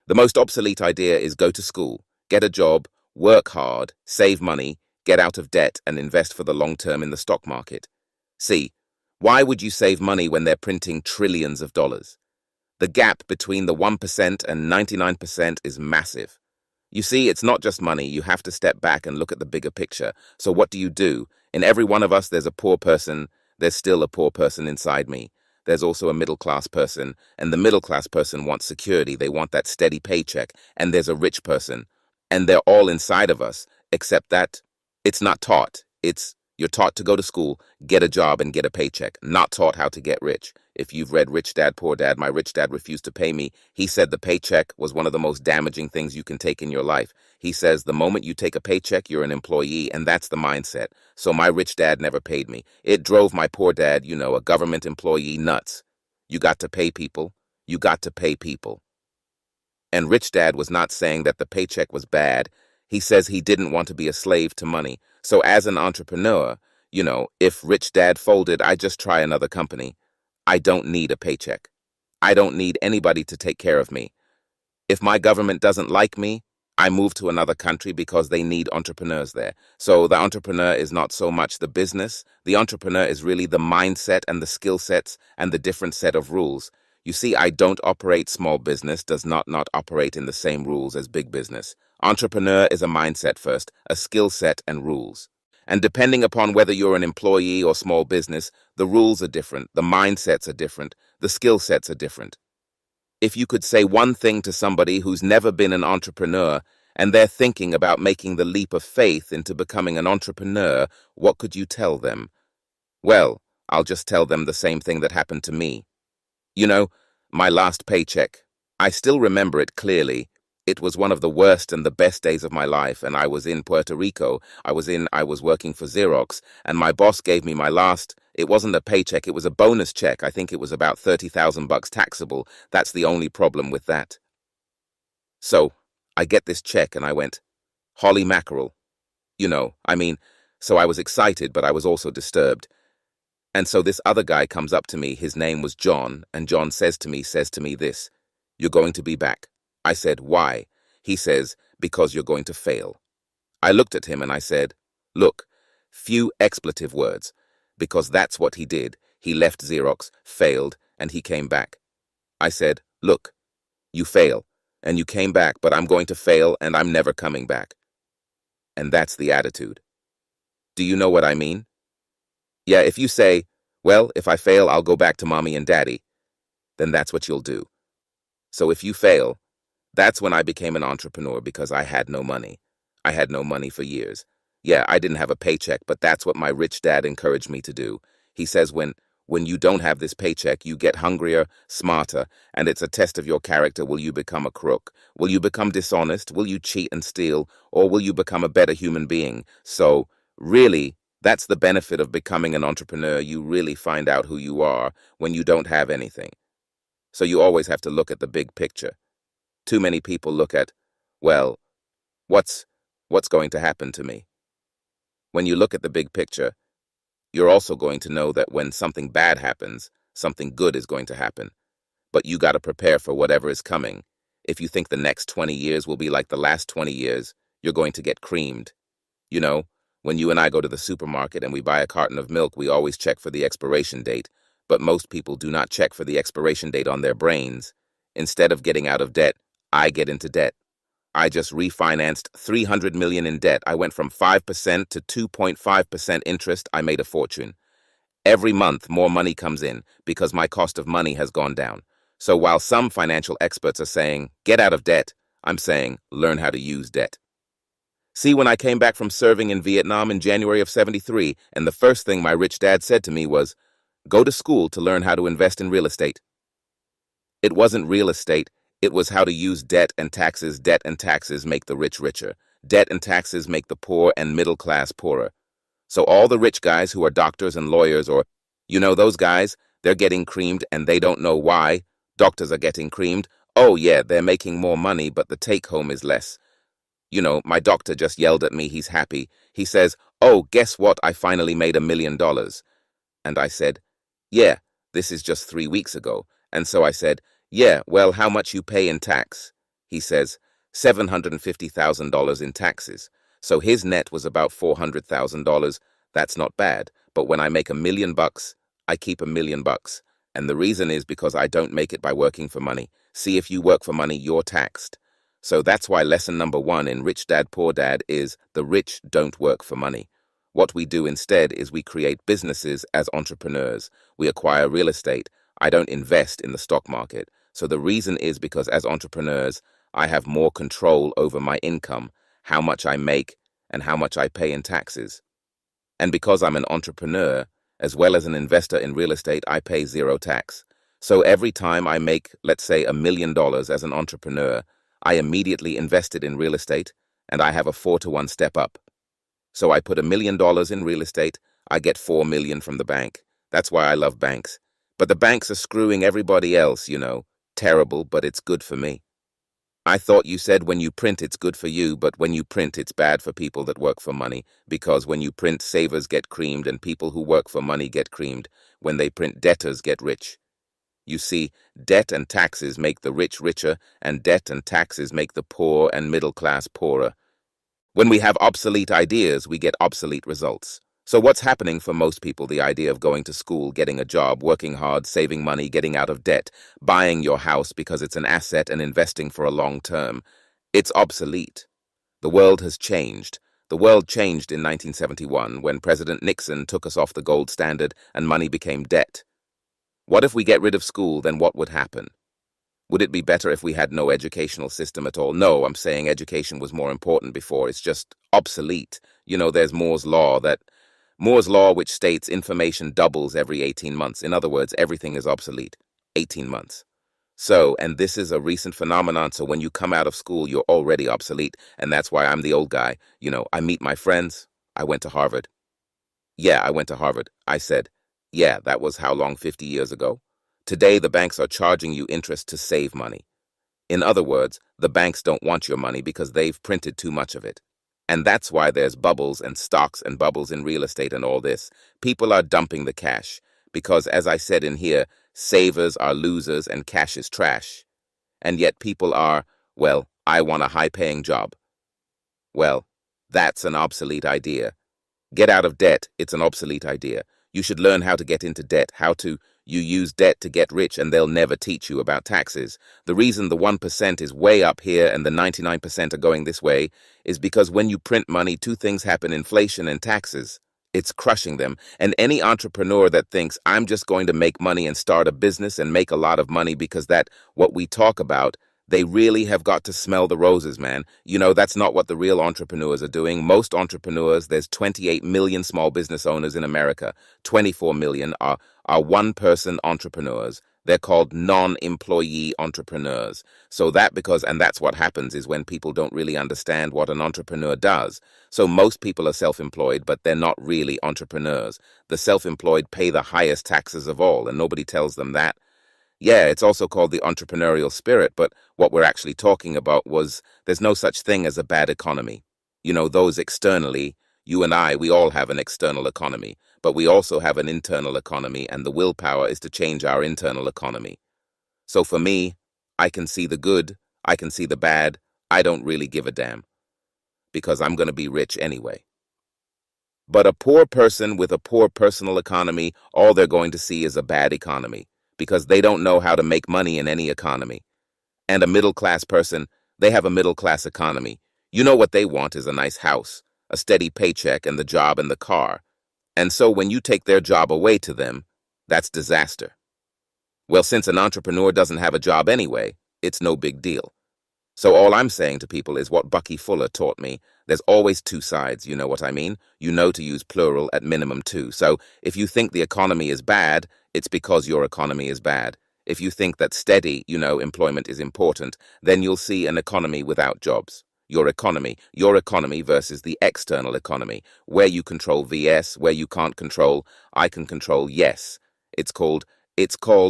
The most obsolete idea is go to school, get a job, work hard, save money, get out of debt, and invest for the long term in the stock market. See, why would you save money when they're printing trillions of dollars? The gap between the 1% and 99% is massive. You see, it's not just money. You have to step back and look at the bigger picture. So what do? In every one of us, there's a poor person. There's still a poor person inside me. There's also a middle-class person, and the middle-class person wants security. They want that steady paycheck. And there's a rich person, and they're all inside of us, except that it's not taught. You're taught to go to school, get a job, and get a paycheck, not taught how to get rich. If you've read Rich Dad, Poor Dad, my rich dad refused to pay me. He said the paycheck was one of the most damaging things you can take in your life. He says the moment you take a paycheck, you're an employee, and that's the mindset. So my rich dad never paid me. It drove my poor dad, a government employee, nuts. You got to pay people. You got to pay people. And Rich Dad was not saying that the paycheck was bad. He says he didn't want to be a slave to money. So as an entrepreneur, if Rich Dad folded, I just try another company. I don't need a paycheck. I don't need anybody to take care of me. If my government doesn't like me, I move to another country because they need entrepreneurs there. So the entrepreneur is not so much the business. The entrepreneur is really the mindset and the skill sets and the different set of rules. You see, I don't operate small business, does not operate in the same rules as big business. Entrepreneur is a mindset first, a skill set and rules. And depending upon whether you're an employee or small business, the rules are different, the mindsets are different, the skill sets are different. If you could say one thing to somebody who's never been an entrepreneur and they're thinking about making the leap of faith into becoming an entrepreneur, what could you tell them? Well, I'll just tell them the same thing that happened to me. My last paycheck. I still remember it clearly. It was one of the worst and the best days of my life, and I was in Puerto Rico. I was working for Xerox, and my boss gave me it wasn't a paycheck, it was a bonus check. I think it was about $30,000 taxable. That's the only problem with that. So, I get this check and I went, holy mackerel. So I was excited, but I was also disturbed. And so this other guy comes up to me, his name was John, and John says to me this, you're going to be back. I said, why? He says, because you're going to fail. I looked at him and I said, look, few expletive words, because that's what he did. He left Xerox, failed, and he came back. I said, look, you fail, and you came back, but I'm going to fail, and I'm never coming back. And that's the attitude. Do you know what I mean? Yeah, if you say, well, if I fail, I'll go back to mommy and daddy, then that's what you'll do. So if you fail, that's when I became an entrepreneur because I had no money. I had no money for years. Yeah, I didn't have a paycheck, but that's what my rich dad encouraged me to do. He says when you don't have this paycheck, you get hungrier, smarter, and it's a test of your character. Will you become a crook? Will you become dishonest? Will you cheat and steal? Or will you become a better human being? So, really, that's the benefit of becoming an entrepreneur. You really find out who you are when you don't have anything. So you always have to look at the big picture. Too many people look at, well, what's going to happen to me? When you look at the big picture, you're also going to know that when something bad happens, something good is going to happen. But you got to prepare for whatever is coming. If you think the next 20 years will be like the last 20 years, you're going to get creamed. When you and I go to the supermarket and we buy a carton of milk, we always check for the expiration date. But most people do not check for the expiration date on their brains. Instead of getting out of debt, I get into debt. I just refinanced $300 million in debt. I went from 5% to 2.5% interest. I made a fortune. Every month, more money comes in because my cost of money has gone down. So while some financial experts are saying, get out of debt, I'm saying, learn how to use debt. See, when I came back from serving in Vietnam in January of '73, and the first thing my rich dad said to me was, go to school to learn how to invest in real estate. It wasn't real estate. It was how to use debt and taxes. Debt and taxes make the rich richer. Debt and taxes make the poor and middle class poorer. So all the rich guys who are doctors and lawyers or, those guys, they're getting creamed and they don't know why. Doctors are getting creamed. Oh yeah, they're making more money, but the take home is less. My doctor just yelled at me. He's happy. He says, oh, guess what? I finally made $1 million. And I said, yeah, this is just 3 weeks ago. And so I said, yeah, well, how much you pay in tax? He says $750,000 in taxes. So his net was about $400,000. That's not bad. But when I make $1 million, I keep $1 million. And the reason is because I don't make it by working for money. See, if you work for money, you're taxed. So that's why lesson number 1 in Rich Dad, Poor Dad is the rich don't work for money. What we do instead is we create businesses as entrepreneurs. We acquire real estate. I don't invest in the stock market. So the reason is because as entrepreneurs, I have more control over my income, how much I make, and how much I pay in taxes. And because I'm an entrepreneur, as well as an investor in real estate, I pay 0 tax. So every time I make, let's say, $1 million as an entrepreneur, I immediately invest it in real estate, and I have a 4-to-1 step up. So I put $1 million in real estate, I get $4 million from the bank. That's why I love banks. But the banks are screwing everybody else, you know. Terrible, but it's good for me. I thought you said when you print it's good for you, but when you print it's bad for people that work for money, because when you print, savers get creamed and people who work for money get creamed. When they print, debtors get rich. You see, debt and taxes make the rich richer, and debt and taxes make the poor and middle class poorer. When we have obsolete ideas, we get obsolete results. So what's happening for most people, the idea of going to school, getting a job, working hard, saving money, getting out of debt, buying your house because it's an asset and investing for a long term, it's obsolete. The world has changed. The world changed in 1971 when President Nixon took us off the gold standard and money became debt. What if we get rid of school, then what would happen? Would it be better if we had no educational system at all? No, I'm saying education was more important before. It's just obsolete. You know, there's Moore's Law which states information doubles every 18 months. In other words, everything is obsolete. 18 months. So, and this is a recent phenomenon, so when you come out of school, you're already obsolete, and that's why I'm the old guy. You know, I meet my friends. I went to Harvard. Yeah, I went to Harvard. I said, yeah, that was how long, 50 years ago? Today, the banks are charging you interest to save money. In other words, the banks don't want your money because they've printed too much of it. And that's why there's bubbles and stocks and bubbles in real estate and all this. People are dumping the cash because, as I said in here, savers are losers and cash is trash. And yet people are, well, I want a high-paying job. Well, that's an obsolete idea. Get out of debt, it's an obsolete idea. You should learn how to get into debt, you use debt to get rich, and they'll never teach you about taxes. The reason the 1% is way up here and the 99% are going this way is because when you print money, 2 things happen: inflation and taxes. It's crushing them. And any entrepreneur that thinks, I'm just going to make money and start a business and make a lot of money because that's what we talk about, they really have got to smell the roses, man. You know, that's not what the real entrepreneurs are doing. Most entrepreneurs, there's 28 million small business owners in America. 24 million are one-person entrepreneurs. They're called non-employee entrepreneurs. So that's what happens is when people don't really understand what an entrepreneur does. So most people are self-employed, but they're not really entrepreneurs. The self-employed pay the highest taxes of all, and nobody tells them that. Yeah, it's also called the entrepreneurial spirit, but what we're actually talking about was there's no such thing as a bad economy. You know, those externally, you and I, we all have an external economy, but we also have an internal economy, and the willpower is to change our internal economy. So for me, I can see the good, I can see the bad, I don't really give a damn, because I'm going to be rich anyway. But a poor person with a poor personal economy, all they're going to see is a bad economy, because they don't know how to make money in any economy. And a middle-class person, they have a middle-class economy. You know what they want is a nice house, a steady paycheck, and the job and the car. And so when you take their job away to them, that's disaster. Well, since an entrepreneur doesn't have a job anyway, it's no big deal. So all I'm saying to people is what Bucky Fuller taught me. There's always 2 sides, you know what I mean? You know to use plural at minimum 2. So if you think the economy is bad, it's because your economy is bad. If you think that steady, employment is important, then you'll see an economy without jobs. Your economy versus the external economy, where you control VS, where you can't control, I can control yes. It's called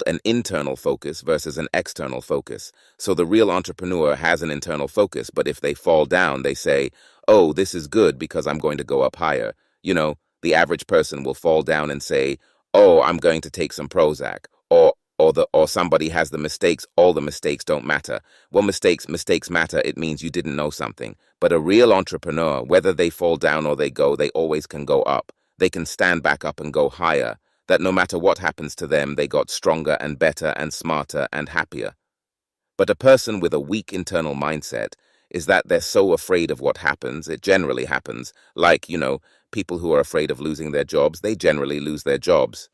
an internal focus versus an external focus. So the real entrepreneur has an internal focus, but if they fall down, they say, oh, this is good because I'm going to go up higher. You know, the average person will fall down and say, oh, I'm going to take some Prozac, or or somebody has the mistakes, all the mistakes don't matter. Well, mistakes matter. It means you didn't know something. But a real entrepreneur, whether they fall down or they go, they always can go up. They can stand back up and go higher. That no matter what happens to them, they got stronger and better and smarter and happier. But a person with a weak internal mindset is that they're so afraid of what happens. It generally happens. Like, people who are afraid of losing their jobs, they generally lose their jobs.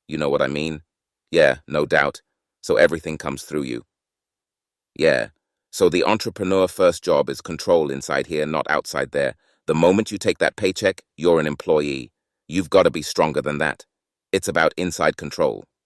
You know what I mean? Yeah, no doubt. So everything comes through you. Yeah. So the entrepreneur first job is control inside here, not outside there. The moment you take that paycheck, you're an employee. You've got to be stronger than that. It's about inside control.